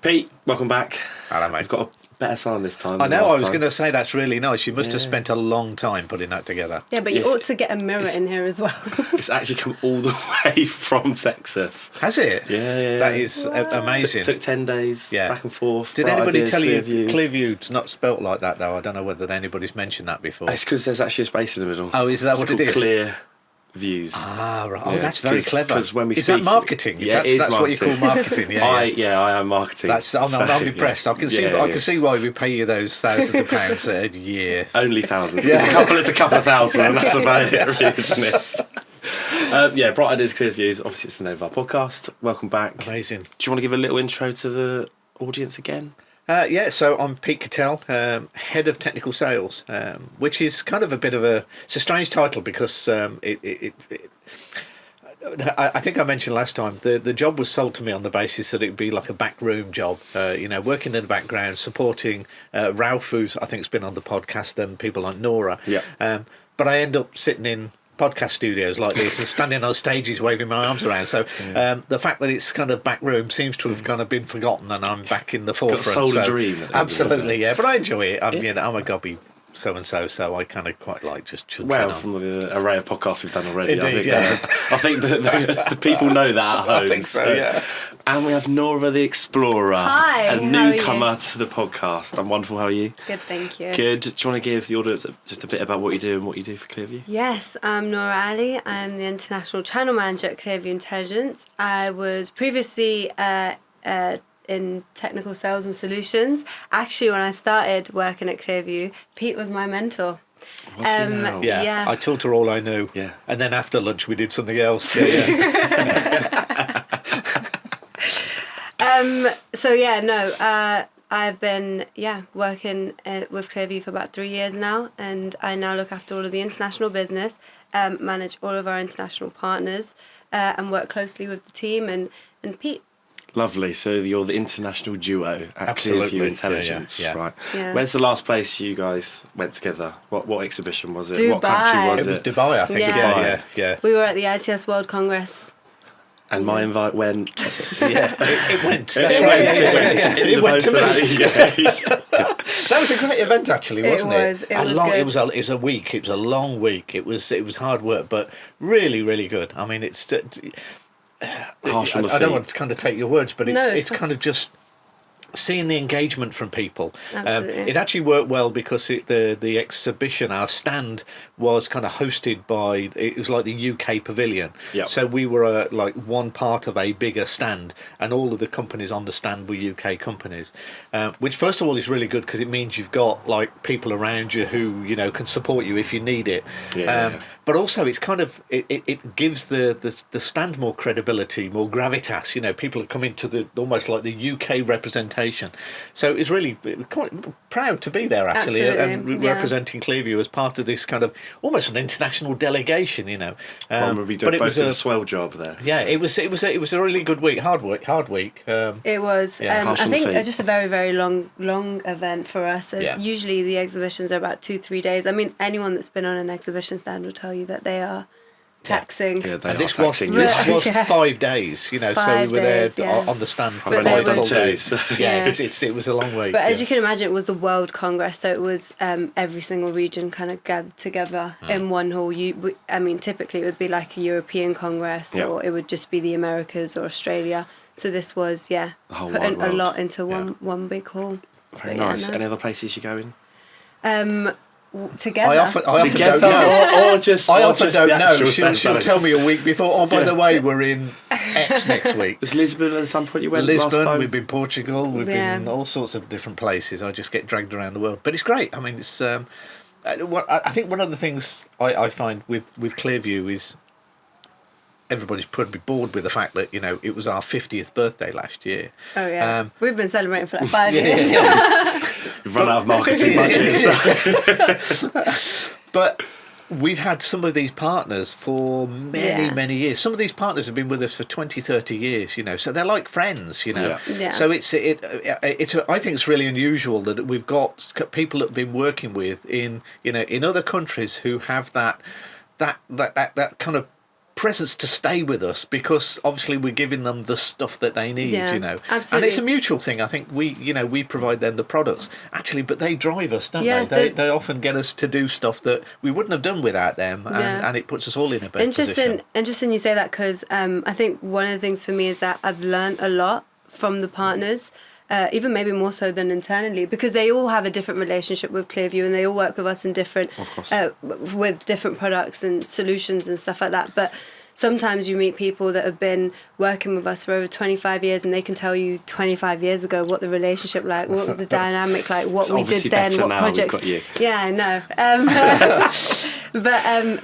Pete, welcome back. Hello, mate. We've got a better sound this time. I know, I was going to say that's really nice. You must have spent a long time putting that together. Yeah, but you ought to get a mirror in here as well. It's actually come all the way from Texas. Has it? Yeah. That is amazing. It took 10 days, back and forth. Did anybody ideas, tell you Clearview's. Clearview's not spelt like that, though? I don't know whether anybody's mentioned that before. It's because there's actually a space in the middle. Oh, is that what it is? Clear Views. Ah, right. Oh, Yeah, that's very clever. Because when we is speak, that marketing? Yeah, that's what you call marketing. I am marketing. I'm impressed. I can see why we pay you those thousands of pounds a year. Only thousands. It's a couple of thousand, and that's about it, really, isn't it? Bright Ideas, Clear Views. Obviously, it's the name of our podcast. Welcome back. Amazing. Do you want to give a little intro to the audience again? So I'm Pete Cattell, Head of Technical Sales, which is kind of it's a strange title because I think I mentioned last time, the job was sold to me on the basis that it would be like a backroom job, working in the background, supporting Ralph, who's I think has been on the podcast, and people like Nora. Yeah. But I end up sitting in podcast studios like this and standing on stages waving my arms around, so the fact that it's kind of back room seems to have kind of been forgotten, and I'm back in the forefront. Sold a dream. Absolutely, yeah, but I enjoy it. I'm a gobby so I kind of quite like just chuntering on. From the array of podcasts we've done already. Indeed, I think the people know that at home. I think so, yeah. And we have Nora the Explorer, Hi, a how are newcomer you? to the podcast. I'm wonderful. How are you? Good, thank you. Good. Do you want to give the audience just a bit about what you do and what you do for Clearview? Yes, I'm Nora Ali. I'm the International Channel Manager at Clearview Intelligence. I was previously in technical sales and solutions. Actually, when I started working at Clearview, Pete was my mentor. What's he now? Yeah, I taught her all I knew. Yeah. And then after lunch we did something else. I've been working with Clearview for about 3 years now, and I now look after all of the international business, manage all of our international partners, and work closely with the team and Pete. Lovely. So you're the international duo at Absolutely. Clearview Intelligence, Yeah. right? Yeah. Where's the last place you guys went together? What exhibition was it? Dubai. What country was It it? was Dubai, I think. Yeah. Yeah. We were at the ITS World Congress. And my invite went. Yeah, it went. It That's went. right. It went to me. me. That was a great event, actually, wasn't it? It was good. It was a week. It was a long week. It was hard work, but really, really good. I mean, it's. Harsh on the I don't feet. want to kind of take your words, but it's fine. kind of just seeing the engagement from people. Absolutely. It actually worked well because the exhibition, our stand, was kind of hosted by, it was like the UK pavilion. Yep. So we were like one part of a bigger stand, and all of the companies on the stand were UK companies, which first of all is really good because it means you've got like people around you who can support you if you need it. Yeah. But also, it's kind of it gives the stand more credibility, more gravitas. People are coming to almost like the UK representation. So it's really quite proud to be there actually, Absolutely, and yeah. representing Clearview as part of this kind of almost an international delegation. We'll be doing both a swell job there. Yeah, it was a really good week, hard week. It was. Harsh I on the think feet. just a very, very long event for us. Yeah. Usually the exhibitions are about 2-3 days. I mean, anyone that's been on an exhibition stand will tell you that they are taxing. Yeah, they And are this was taxing. Yeah. 5 days, so we 5 were there days, yeah. on the stand for I've only 5 done full 2, days. so- Yeah, Yeah. it was a long week. But as you can imagine, it was the World Congress, so it was every single region kind of gathered together in one hall. Typically it would be like a European Congress, Yeah. or it would just be the Americas or Australia. So this was, The whole putting wide a world. lot into one big hall. Very But yeah, nice. no. Any other places you go in? Together. I often Together don't know. or just I or often just don't the know. actual She'll stand tell me a week before. Oh, by Yeah. the way, we're in X next week. Was Lisbon at some point you went last Lisbon, time? we've been Portugal, we've Yeah. been all sorts of different places. I just get dragged around the world, but it's great. I mean, it's. I think one of the things I find with Clearview is everybody's probably bored with the fact that it was our 50th birthday last year. Oh yeah, we've been celebrating for like 5 Yeah, years. We've run out of marketing budgets. But we've had some of these partners for many years. Some of these partners have been with us for 20, 30 years, so they're like friends, Yeah. Yeah. So I think it's really unusual that we've got people that have been working with in other countries who have that kind of presence to stay with us, because obviously we're giving them the stuff that they need, Yeah, you know. absolutely. And it's a mutual thing. I think we provide them the products, actually, but they drive us, don't Yeah, they? They often get us to do stuff that we wouldn't have done without them, and it puts us all in a better position. Interesting you say that, because I think one of the things for me is that I've learned a lot from the partners. Even maybe more so than internally, because they all have a different relationship with Clearview, and they all work with us in different, with different products and solutions and stuff like that. But sometimes you meet people that have been working with us for over 25 years, and they can tell you 25 years ago what the relationship like, what was the dynamic like, what we did then, what projects. We've got you. Yeah, I know.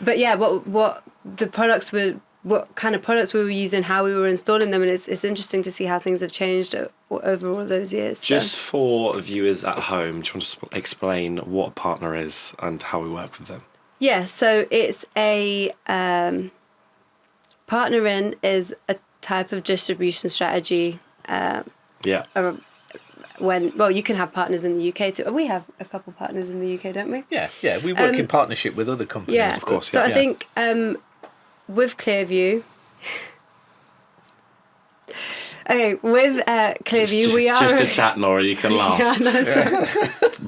But yeah, what the products were. What kind of products we were using, how we were installing them, and it's interesting to see how things have changed over all those years. Just for viewers at home, do you want to explain what a partner is and how we work with them? Yeah, so it's a partnering is a type of distribution strategy. You can have partners in the UK too. We have a couple partners in the UK, don't we? Yeah, we work in partnership with other companies, yeah, of course. So I think with Clearview. Okay, with Clearview, we are just a chat, Nora. You can laugh. Yeah, no,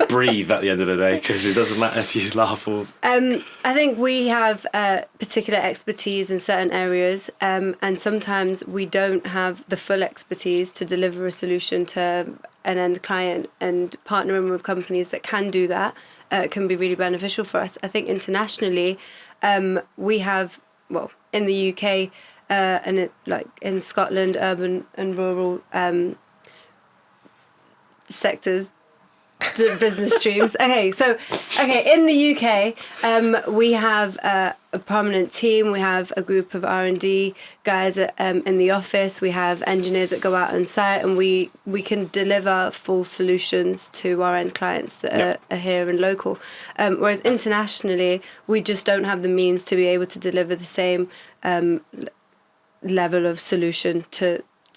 Breathe at the end of the day, because it doesn't matter if you laugh or. I think we have particular expertise in certain areas, and sometimes we don't have the full expertise to deliver a solution to an end client. And partnering with companies that can do that can be really beneficial for us. I think internationally, we have. Well, in the UK, and in Scotland, urban and rural sectors, the business streams. In the UK, we have a prominent team. We have a group of R&D guys in the office. We have engineers that go out on site, and we can deliver full solutions to our end clients that are here and local. Whereas internationally, we just don't have the means to be able to deliver the same level of solution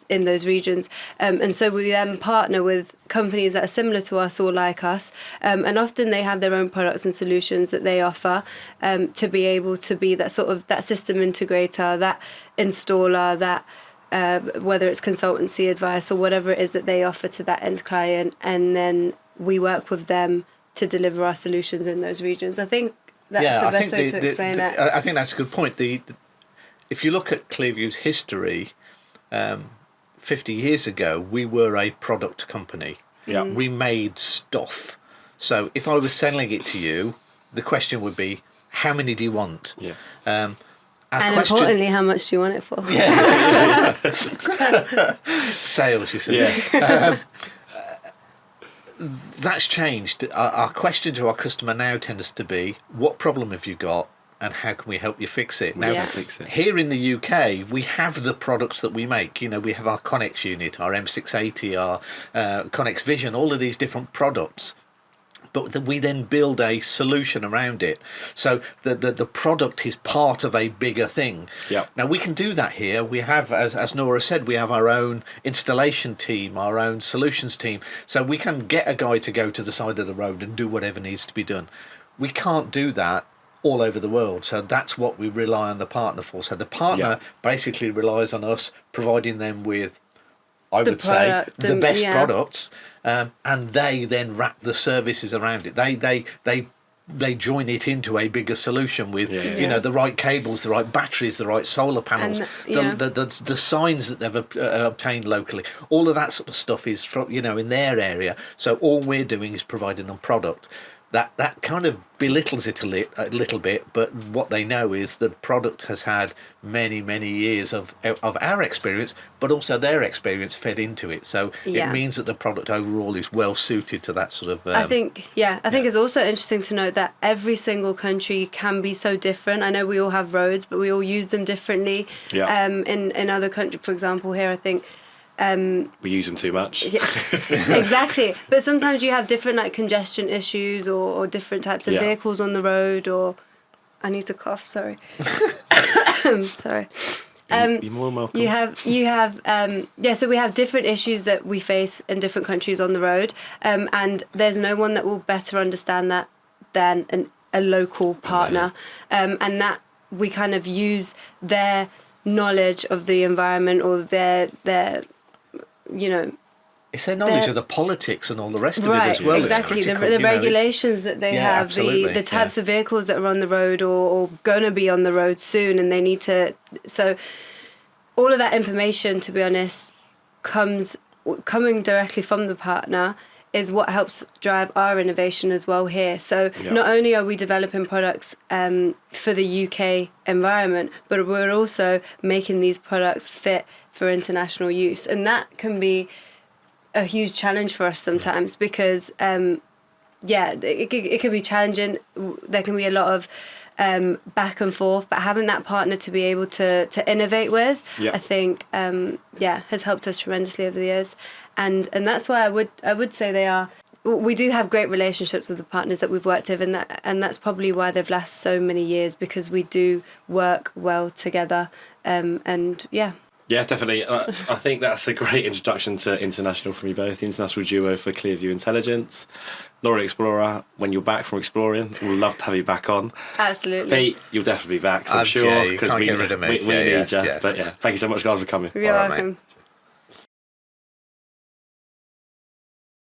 in those regions, and so we then partner with companies that are similar to us or like us, and often they have their own products and solutions that they offer, to be able to be that sort of that system integrator, that installer, that whether it's consultancy advice or whatever it is that they offer to that end client, and then we work with them to deliver our solutions in those regions. I think that's the best way to explain it. I think that's a good point. If you look at Clearview's history, 50 years ago, we were a product company. Yeah. We made stuff. So if I was selling it to you, the question would be, how many do you want? Yeah. And importantly, how much do you want it for? Yeah. Sales, you said. Yeah. That's changed. Our question to our customer now tends to be, what problem have you got? And how can we help you fix it? Now, here in the UK, we have the products that we make. You know, we have our Connex unit, our M680, our Connex Vision, all of these different products. But we then build a solution around it. So the product is part of a bigger thing. Yep. Now, we can do that here. We have, as Nora said, we have our own installation team, our own solutions team. So we can get a guy to go to the side of the road and do whatever needs to be done. We can't do that all over the world. So that's what we rely on the partner for. So the partner basically relies on us providing them with, I would say, the best products, and they then wrap the services around it. They join it into a bigger solution with you know, the right cables, the right batteries, the right solar panels, the signs that they've obtained locally. All of that sort of stuff is from, you know, in their area. So all we're doing is providing them product. That kind of belittles it a little bit, but what they know is the product has had many years of our experience, but also their experience fed into it. So it means that the product overall is well suited to that sort of. I think it's also interesting to note that every single country can be so different. I know we all have roads, but we all use them differently. Yeah. In other countries, for example, here I think. We use them too much. Yeah, exactly. But sometimes you have different like congestion issues or different types of vehicles on the road, or I need to cough, sorry. Sorry. You're more than welcome. You have so we have different issues that we face in different countries on the road, and there's no one that will better understand that than a local partner, and we kind of use their knowledge of the environment or their you know. It's their knowledge of the politics and all the rest of it Right, as well. exactly. It's The critical, you know, regulations that they Yeah, have, absolutely, the types of vehicles that are on the road or going to be on the road soon, and they need to. So, all of that information, to be honest, coming directly from the partner is what helps drive our innovation as well here. So not only are we developing products for the UK environment, but we're also making these products fit for international use, and that can be a huge challenge for us sometimes because it can be challenging. There can be a lot of back and forth, but having that partner to be able to innovate with, I think has helped us tremendously over the years, and that's why I would say they are. We do have great relationships with the partners that we've worked with, and that's probably why they've lasted so many years, because we do work well together, Yeah, definitely. I think that's a great introduction to international from you both. The international duo for Clearview Intelligence. Laura Explorer, when you're back from exploring, we'd love to have you back on. Absolutely. Pete, you'll definitely be back, so I'm sure. Yeah, you can't we get rid of me. need you. Yeah. But thank you so much, guys, for coming. You're All right, welcome. mate.